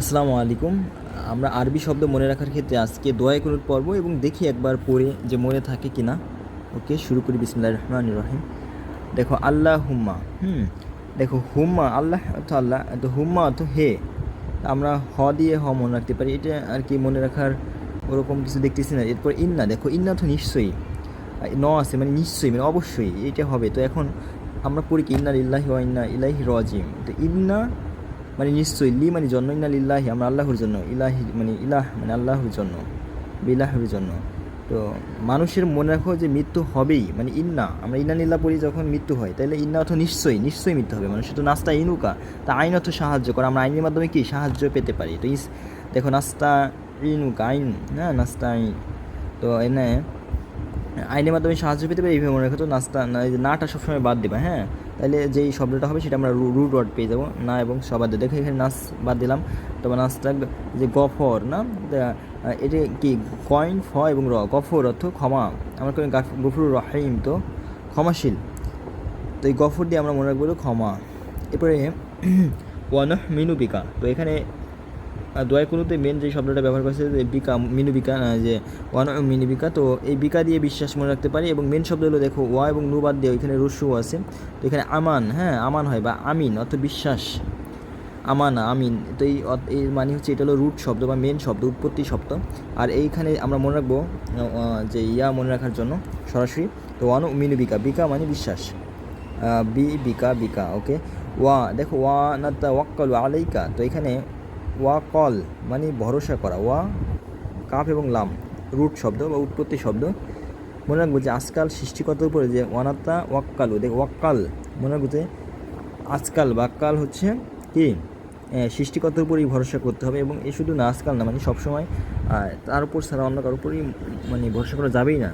আসসালামু আলাইকুম। আমরা আরবি শব্দ মনে রাখার ক্ষেত্রে আজকে দোয়া কুনুত পড়ব এবং দেখি একবার পড়ে যে মনে থাকে কি না। ওকে, শুরু করি। বিসমিল্লাহির রহমানির রহিম। দেখো আল্লাহুম্মা, দেখো হুম্মা আল্লাহ অর্থ আল্লাহ, তো হুম্মা অর্থ হে। আমরা দিয়ে মনে রাখতে পারি, এটা আর কি মনে রাখার ওরকম কিছু দেখতেছি না। এরপর ইন্না, দেখো ইন্না তো নিশ্চয়ই, আছে মানে নিশ্চয়ই মানে অবশ্যই এটা হবে। তো এখন আমরা পড়ি কি ইন্না লিল্লাহি ওয়া ইন্না ইলাইহি রাজিউন। তো ইন্না মানে নিশ্চয়ই, লি মানে জন্য, ইন্না লিল্লাহি আমরা আল্লাহর জন্য, ইলাহি মানে ইলাহ মানে আল্লাহর জন্য, বিলাহর জন্য। তো মানুষের মনে রাখো যে মৃত্যু হবেই, মানে ইন্না আমরা ইন্না লিল্লাহ পড়ি যখন মৃত্যু হয়, তাহলে ইন্না অর্থ নিশ্চয়ই, নিশ্চয়ই মৃত্যু হবে মানুষের। তো নাস্তা ইনুকা, তা আইন অর্থ সাহায্য করা, আমরা আইনের মাধ্যমে কি সাহায্য পেতে পারি। তো দেখো নাস্তা ইনুকা আইন, হ্যাঁ নাস্তা আইন। তো এনে আইনের মাধ্যমে সাহায্য পেতে পারি, এইভাবে মনে রাখো। তো নাস্তা না, এই যে নাটা সবসময় বাদ দেবা, হ্যাঁ তাহলে যেই শব্দটা হবে সেটা আমরা রুট ওয়ার্ড পেয়ে যাবো, না এবং সবাদ। দেখো এখানে নাচ বাদ দিলাম, তোমার নাচটা যে গফর না, এটা কি কয়েন ফ এবং র, গফর অর্থ ক্ষমা, আমরা করি গফুর রহিম তো ক্ষমাশীল। তো এই গফর দিয়ে আমরা মনে রাখবো ক্ষমা। এরপরে ওয়ানহ মিনুবিকা, তো এখানে দোয়া কুনুতে মেন যে শব্দটা ব্যবহার করেছে যে বিকা মিনু বিকা, যে ওয়ান মিনি বিকা। তো এই বিকা দিয়ে বিশ্বাস মনে রাখতে পারি, এবং মেন শব্দ হলো দেখো ওয়া এবং নু বাদ দিয়ে ওইখানে রসু আছে। তো এখানে আমান, হ্যাঁ আমান হয়, বা আমিন অর্থ বিশ্বাস, আমানা আমিন। তো এর মানে হচ্ছে এটা হলো রুট শব্দ বা মেন শব্দ, উৎপত্তি শব্দ। আর এইখানে আমরা মনে রাখবো যে ইয়া মনে রাখার জন্য সরাসরি। তো ওয়ান মিনু বিকা, বিকা মানে বিশ্বাস, বিকা বিকা। ওকে, ওয়া দেখো ওয়া নাতা ওয়াক্কালু আলাইকা, তো এখানে ওয়া কল মানে ভরসা করা, ওয়া কাফ এবং লাম রুট শব্দ বা উৎপত্তি শব্দ। মনে রাখবো যে আজকাল সৃষ্টিকর্তার উপরে যে ওয়ানাত্তা ওয়াক্কালু, দেখ ওয়াক্কাল মনে রাখবো যে আজকাল বা কাল হচ্ছে কি সৃষ্টিকর্তার উপরেই ভরসা করতে হবে। এবং এ শুধু না আজকাল না, মানে সবসময় তার উপর ছাড়া অন্য কারোর উপরেই মানে ভরসা করা যাবেই না।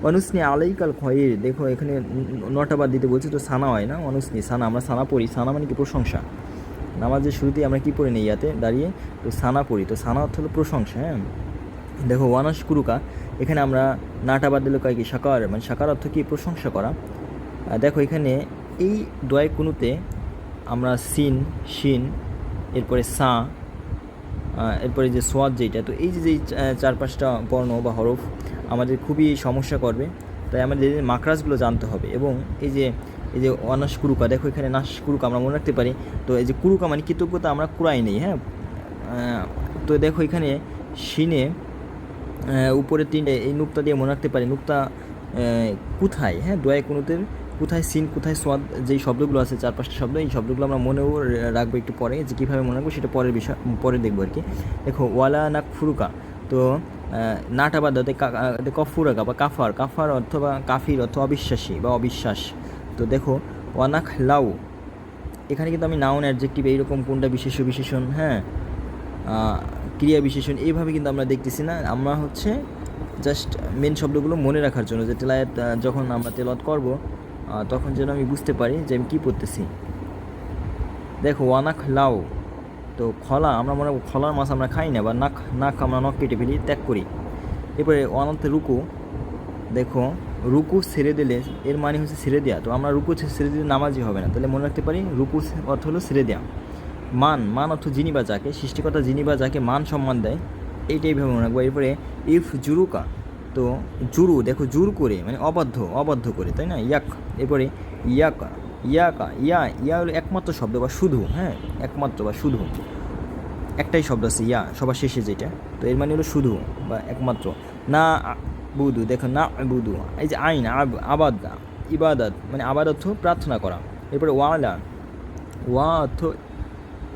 অনুসনি আলাইকাল খয়ের, দেখো এখানে নটা বাদ দিতে বলছি, তো সানা হয় না, অনুসনি সানা, আমরা সানা পড়ি, সানা মানে কি প্রশংসা। নামাজের শুরুতেই আমরা কী পড়ি নিই ইয়াতে দাঁড়িয়ে, তো সানা পড়ি, তো সানা অর্থ হলো প্রশংসা। হ্যাঁ দেখো ওয়ানাস কুরুকা, এখানে আমরা নাটা বাদ দিলে কয় কি সাকার, মানে সাকার অর্থ কি প্রশংসা করা। দেখো এখানে এই দোয়াই কুনুতে আমরা সিন শিন, এরপরে সা, এরপরে যে সোয়াদ যেটা, তো এই যে চার পাঁচটা বর্ণ বা হরফ আমাদের খুবই সমস্যা করবে। তাই আমাদের মাকরাজগুলো জানতে হবে। এবং এই যে অনাস কুরুকা, দেখো এখানে নাস কুরুকা আমরা মনে রাখতে পারি। তো এই যে কুরুকা মানে কৃতজ্ঞতা আমরা কুরাই নেই, হ্যাঁ। তো দেখো এখানে শিনে উপরে তিনটে, এই নুক্তা দিয়ে মনে রাখতে পারি। নুক্তা কোথায়, হ্যাঁ দোয়ায় কুনুতের কোথায় সিন কোথায় সোয়াদ, যেই শব্দগুলো আছে চার পাঁচটা শব্দ, এই শব্দগুলো আমরা মনেও রাখবো একটু পরে, যে কীভাবে মনে রাখবো সেটা পরের বিষয়, পরে দেখবো আর কি। দেখো ওয়ালা নাক ফুরুকা, তো নাটা বাদ কফুরাকা বা কাফার, কাফার অর্থ বা কাফির অর্থ অবিশ্বাসী বা অবিশ্বাস। তো দেখো ওয়ানাক লাউ, এখানে কিন্তু আমি নাউন অ্যাডজেক্টিভ এইরকম কোনটা বিশেষণ, হ্যাঁ ক্রিয়া বিশেষণ এইভাবে কিন্তু আমরা দেখতেছি না। আমরা হচ্ছে জাস্ট মেন শব্দগুলো মনে রাখার জন্য, যে তেলায়াত যখন আমরা তেলাওয়াত করব তখন যেন আমি বুঝতে পারি যে আমি কী পড়তেছি। দেখো ওয়ানাক লাউ, তো খলা আমরা মনে রাখবো খলার মাছ আমরা খাই না, বা নাক আমরা নখ কেটে ফেলি, ত্যাগ করি। এরপরে অনন্তে রুকু, দেখো রুকু ছেড়ে দিলে এর মানে হচ্ছে ছেড়ে দেওয়া, তো আমরা রুকু ছেড়ে দিলে নামাজই হবে না, তাহলে মনে রাখতে পারি রুকু অর্থ হলো ছেড়ে দেওয়া। মান অর্থ যিনি বা যাকে, সৃষ্টিকর্তা যিনি বা যাকে মান সম্মান দেয়, এইটাই ভেবে মনে রাখবো। এরপরে ইফ জুরুকা, তো জুরু দেখো জুর করে মানে অবাধ্য করে, তাই না, ইয়াক। এরপরে ইয়াকা ইয়া হলো একমাত্র শব্দ বা শুধু, হ্যাঁ একমাত্র বা শুধু, একটাই শব্দ আছে ইয়া সবার শেষে যেটা, তো এর মানে হলো শুধু বা একমাত্র। না বুধু, দেখো না বুধু, এই যে আইন আবাদ ইবাদত মানে আবাদ অর্থ প্রার্থনা করা। এরপরে ওয়া অর্থ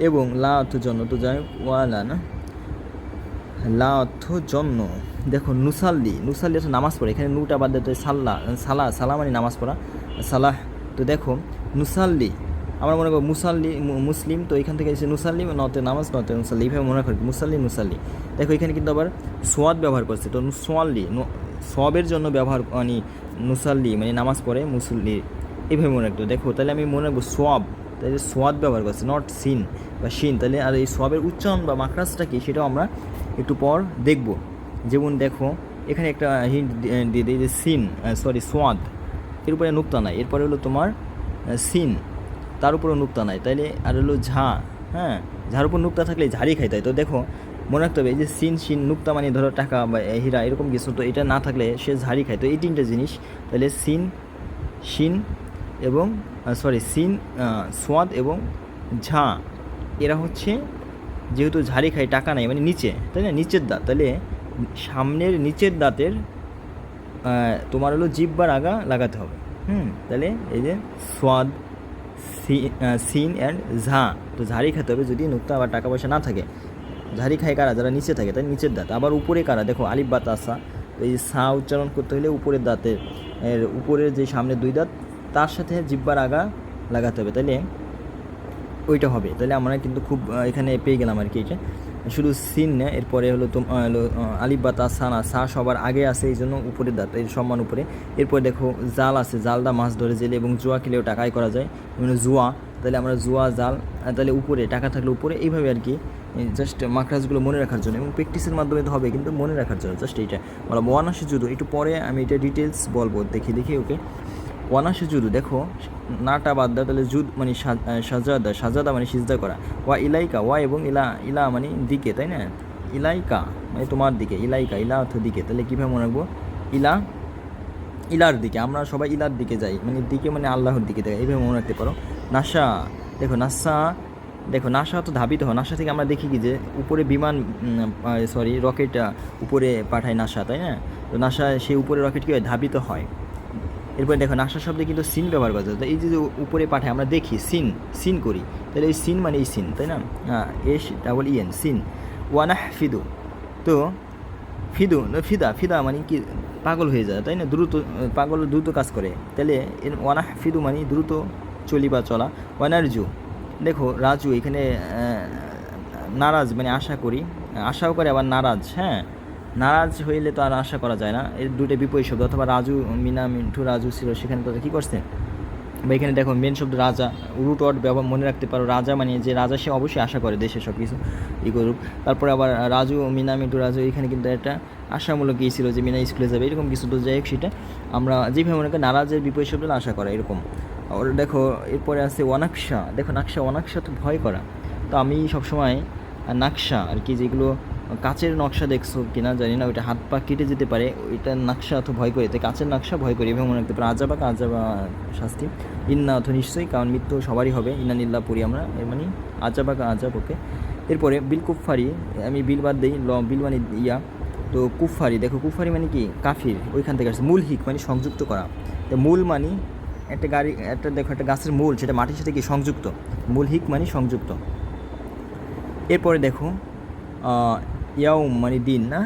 এবং, লা অর্থ জন্য, তো যাই হোক ওয়ালা না, লা অর্থ জন্য। দেখো নুসাল্লি অর্থ নামাজ পড়ে, এখানে নুটা বাদ দিতে সালা মানে নামাজ পড়া, সালাহ। তো দেখো নুসাল্লি আমরা মনে করবো মুসলিম, তো এখান থেকে এসে নুসাল্লি নতে নামাজ, নতে নুসাল্লি, এইভাবে মনে করি মুসাল্লি। দেখো এখানে কিন্তু আবার সোয়াদ ব্যবহার করছে, তো নুসাল্লি সবের জন্য ব্যবহার, মানে নুসাল্লি মানে নামাজ পড়ে মুসল্লি, এইভাবে মনে রাখতো। দেখো তাহলে আমি মনে রাখবো সোয়াব, তাহলে সোয়াদ ব্যবহার করছে, নট সিন বা শিন। তাহলে আর এই সোয়াবের উচ্চারণ বা মাকরাজটা কি সেটাও আমরা একটু পর দেখব। যেমন দেখো এখানে একটা হিন্ট দিয়ে দিই যে সোয়াদ, এর উপরে নুক্তা নাই, এরপরে হলো তোমার সিন, তার উপরে নুক্তা নাই, তাইলে আর হলো ঝা, হ্যাঁ যার উপর নুক্তা থাকলে ঝাড়ি খাইতে হয়। তো দেখো মনে রাখতে হবে এই যে সিন শিন নুক্তা মানে ধরো টাকা বা হীরা এরকম কিছু, তো এটা না থাকলে সে ঝাড়ি খায়। তো এই তিনটে জিনিস, তাহলে সিন শিন এবং সিন সোয়াদ এবং ঝা, এরা হচ্ছে যেহেতু ঝাড়ি খায় টাকা নাই মানে নিচে, তাই না, নিচের দাঁত, তাহলে সামনের নিচের দাঁতের তোমার হলো জিহ্বার আগা লাগাতে হবে। তাহলে এই যে সোয়াদ সিন অ্যান্ড ঝা, তো ঝাড়ি খেতে হবে যদি নুক্তা বা টাকা পয়সা না থাকে। ঝাড়ি খায় কারা, যারা নিচে থাকে, তাই নিচের দাঁত। আবার উপরে কারা, দেখো আলিফ বা তাসা, তো এই সা উচ্চারণ করতে হলে উপরের দাঁতের উপরের যে সামনের দুই দাঁত তার সাথে জিহ্বার আগা লাগাতে হবে, তাহলে ওইটা হবে। তাহলে আমরা কিন্তু খুব এখানে পেয়ে গেলাম আর কি। এটা শুধু সিন না, এরপরে হলো হলো আলিফ বা তা সানা, সা সবার আগে আছে এই জন্য উপরের দাঁত এর সম্মান উপরে। এরপরে দেখো জাল আছে, জালদা মাছ ধরে জেলে এবং জুয়া খেলেও টাকাই করা যায়, মানে জুয়া, তাহলে আমরা জুয়া জাল, তাহলে উপরে টাকা থাকলে উপরে, এইভাবে আর কি। জাস্ট মাখরাজগুলো মনে রাখার জন্য এবং প্র্যাকটিসের মাধ্যমে তো হবে, কিন্তু মনে রাখার জন্য জাস্ট এইটা বলা। ওয়ানাসে জুদু একটু পরে আমি এটা ডিটেলস বলবো, দেখি ওকে। ওয়ানাসে জুদু দেখো নাটা বাদ দেয়, তাহলে জুদ মানে সাজাদা মানে সিজদা করা। ওয়া ইলাইকা, ওয়া এবং ইলা মানে দিকে, তাই না, ইলাইকা মানে তোমার দিকে, ইলাইকা ইলা অর্থ দিকে, তাহলে কীভাবে মনে রাখবো, ইলার দিকে, আমরা সবাই ইলার দিকে যাই, মানে দিকে মানে আল্লাহর দিকে যাই, এইভাবে মনে রাখতে পারো। নাসা দেখো নাসা তো ধাবিত হয়, নাসা থেকে আমরা দেখি কি যে উপরে বিমান রকেট উপরে পাঠায় নাসা, তাই না, তো নাসা সেই উপরে রকেট কী হয়, ধাবিত হয়। এরপরে দেখো নাসা শব্দে কিন্তু সিন ব্যবহার করা যায়, তো এই যে উপরে পাঠায় আমরা দেখি সিন করি, তাহলে এই সিন মানে এই সিন, তাই না, SEEN সিন। ওয়ানাহ ফিদু, তো ফিদা মানে কি পাগল হয়ে যায়, তাই না, দ্রুত কাজ করে, তাহলে ওয়ানাহ ফিদু মানে দ্রুত চলি বা চলা। ওয়ানারজু দেখো রাজু এখানে নারাজ মানে আশা করি, আশাও করে আবার নারাজ, হ্যাঁ, নারাজ হইলে তো আর আশা করা যায় না, এর দুটো বিপরীত শব্দ। অথবা রাজু মিনা মিন্টু রাজু ছিল, সেখানে তো কী করছে, বা এখানে দেখো মেন শব্দ রাজা, রুট ওয়ার্ড ব্যবহার মনে রাখতে পারো। রাজা মানে যে রাজা, সে অবশ্যই আশা করে দেশে সব কিছু করুক। তারপরে আবার রাজু মিনা মিন্টু রাজু, এখানে কিন্তু একটা আশামূলক কী ছিল যে মিনা স্কুলে যাবে, এরকম কিছু, তো যাই হোক সেটা আমরা যেভাবে মনে করি নারাজের বিপরীত শব্দ আশা করা, এরকম। আর দেখো এরপরে আছে ওয়ানাকশা, দেখো ওয়ানাকশা তো ভয় করা, তো আমি সবসময় নাকশা আর কি, যেগুলো কাচের নকশা দেখছো কিনা জানি না, ওইটা হাত পা কেটে যেতে পারে, ওইটা নকশা অত ভয় করে, তাই কাচের নকশা ভয় করি, এবং মনে রাখতে পারে। আজাবা শাস্তি, ইন্না অথ নিশ্চয়ই, কারণ মৃত্যু সবারই হবে, ইন্নানিল্লাহ পড়ি আমরা, এর মানে আজাব, ওকে। এরপরে বিল কুফফারি, আমি বিল বাদ দিই, বিল মানে ইয়া, তো কুফফারি দেখো কুফফারি মানে কি কাফির, ওইখান থেকে আসছে। মূল হিক মানে সংযুক্ত করা, তো মূল মানে একটা দেখো একটা গাছের মূল, সেটা মাটির সাথে কি সংযুক্ত, মূল হিক মানে সংযুক্ত। এরপরে দেখো ইয়াউম মানে দিন, না,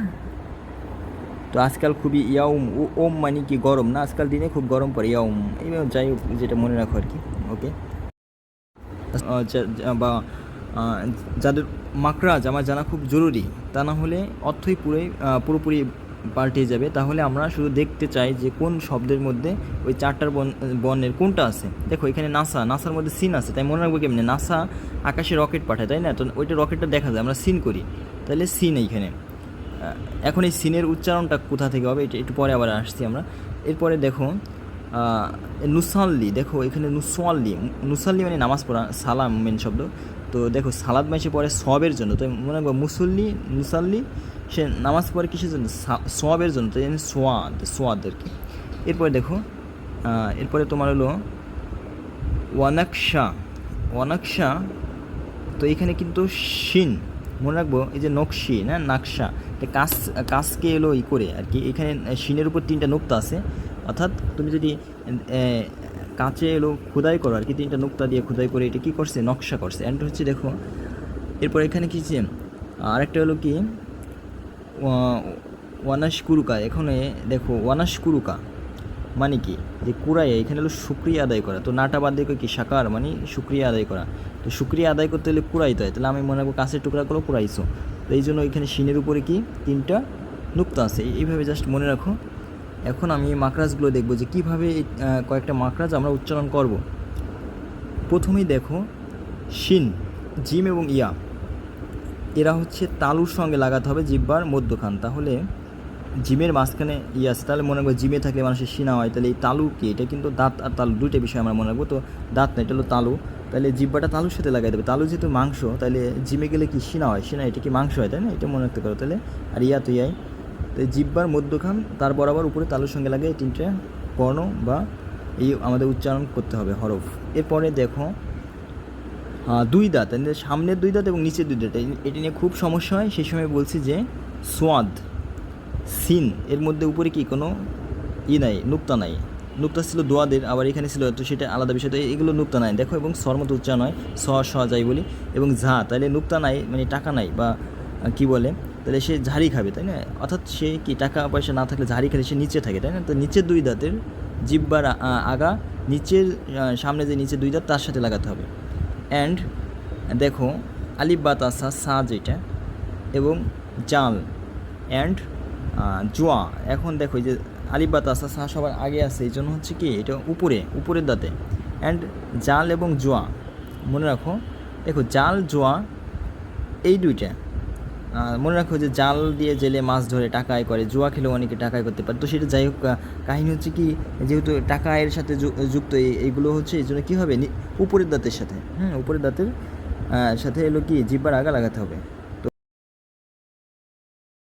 তো আজকাল খুবই ইয়াউম, ওম মানে কি গরম, না, আজকাল দিনে খুব গরম পড়ে, ইয়াউম, এইভাবে যাই হোক যেটা মনে রাখো আর কি, ওকে। বা যাদের মাকরাজ আমার জানা খুব জরুরি, তা না হলে অর্থই পুরোপুরি পাল্টে যাবে। তাহলে আমরা শুধু দেখতে চাই যে কোন শব্দের মধ্যে ওই চারটার বর্ণের কোনটা আছে। দেখো এখানে নাসার মধ্যে সিন আছে, তাই মনে রাখবো কেমনি, নাসা আকাশে রকেট পাঠায়, তাই না, তো ওইটা রকেটটা দেখা যায়, আমরা সিন করি, তাহলে সিন এইখানে। এখন এই সিনের উচ্চারণটা কোথা থেকে হবে এটা একটু পরে আবার আসছি আমরা। এরপরে দেখো নুসাল্লি, দেখো এখানে নুসাল্লি মানে নামাজ পড়া, সালাম মেন শব্দ, তো দেখো সালাদ মাসে পড়ে সবের জন্য, তো মনে রাখবো নুসাল্লি সে নামাজ পড়ে কিসের জন্য, সবের জন্য, তো সোয়াদ আর কি। এরপরে দেখো এরপরে তোমার হলো ওয়ানাকশা, তো এখানে কিন্তু শিন মনে রাখবো, এই যে নকশি না নাকশা, কাজকে এলো করে আর কি, এখানে শিনের উপর 3টা নুক্তা আছে, অর্থাৎ তুমি যদি কাঁচে এলো খোদাই করো আর কি, 3টা নুক্তা দিয়ে খোদাই করে এটা কী করছে, নকশা করছে। অ্যান্ড হচ্ছে দেখো এরপর এখানে কী যে আরেকটা হলো কি ওয়ানাশকুরুকা, এখানে দেখো ওয়ানাশকুরুকা মানে কি যে কুরাইয়া, এখানে হলো শুক্রিয়া আদায় করা, তো নাটা বাদ দিয়ে কি সাকার মানে শুক্রিয়া আদায় করা, তো শুক্রিয়া আদায় করতে হলে কুরাইতে হয়, তাহলে আমি মনে রাখবো কাছের টুকরাগুলো কুরাইছো, তো এই জন্য এখানে শিনের উপরে কি 3টা নুক্তা আছে, এইভাবে জাস্ট মনে রাখো। এখন আমি মাকরাজগুলো দেখবো যে কীভাবে কয়েকটা মাকরাজ আমরা উচ্চারণ করব। প্রথমেই দেখো শিন, জিম এবং ইয়া, এরা হচ্ছে তালুর সঙ্গে লাগাতে হবে জিহ্বার মধ্যখান, তাহলে জিমের মাঝখানে ইয়ে আছে, তাহলে মনে রাখবো জিমে থাকলে মানুষের সিনা হয়, তাহলে এই তালু কি, এটা কিন্তু দাঁত আর তালু দুইটা বিষয় আমরা মনে রাখবো, তো দাঁত না, এটা হলো তালু, তাহলে জিব্বাটা তালুর সাথে লাগাই দেবে। তালু যেহেতু মাংস, তাহলে জিমে গেলে কি সিনা হয়, সিনা এটা কি মাংস হয়, তাই না? এটা মনে রাখতে পারো তাহলে। আর ইয়া তো ইয়াই, তো জিব্বার মধ্যখান তার বরাবর উপরে তালুর সঙ্গে লাগে এই তিনটে বর্ণ বা এই আমাদের উচ্চারণ করতে হবে হরফ। এরপরে দেখো দুই দাঁত, সামনের দুই দাঁত এবং নিচের দুই দাঁত, এটি নিয়ে খুব সমস্যা হয়। সেই সময় বলছি যে সোয়াদ সিন এর মধ্যে উপরে কি কোনো নাই, নুক্তা নাই। নুক্তা ছিল দোয়াদের, আবার এখানে ছিল, তো সেটা আলাদা বিষয়। তো এগুলো নুক্তা নাই দেখো, এবং স্বর মতো উচ্চারণ হয়, স যাই বলি, এবং ঝা, তাহলে নুক্তা নাই মানে টাকা নাই বা কি বলে, তাহলে সে ঝাড়ি খাবে, তাই না? অর্থাৎ সে কি টাকা পয়সা না থাকলে ঝাড়ি খেলে সে নিচে থাকে, তাই না? তো নিচের দুই দাঁতের জিব্বার আগা নিচের সামনে যে নিচের দুই দাঁত তার সাথে লাগাতে হবে। অ্যান্ড দেখো আলিফ বা তাসা সা যেটা, এবং জাল অ্যান্ড জোয়া। এখন দেখো এই যে আলিফ বা তাসা সা সবার আগে আছে, এই জন্য হচ্ছে কি এটা উপরের দাঁতে। অ্যান্ড জাল এবং জোয়া মনে রাখো। দেখো জাল জোয়া এই দুইটা মনে রাখো যে জাল দিয়ে জেলে মাছ ধরে টাকা আয় করে, জুয়া খেলেও অনেকে টাকা আয় করতে পারে। তো সেটা যাই হোক, কাহিনী হচ্ছে কি, যেহেতু টাকা আয়ের সাথে যুক্ত এইগুলো হচ্ছে, এই জন্য কী হবে উপরের দাঁতের সাথে, উপরের দাঁতের সাথে এলো কি জিব্বার আগা লাগাতে হবে।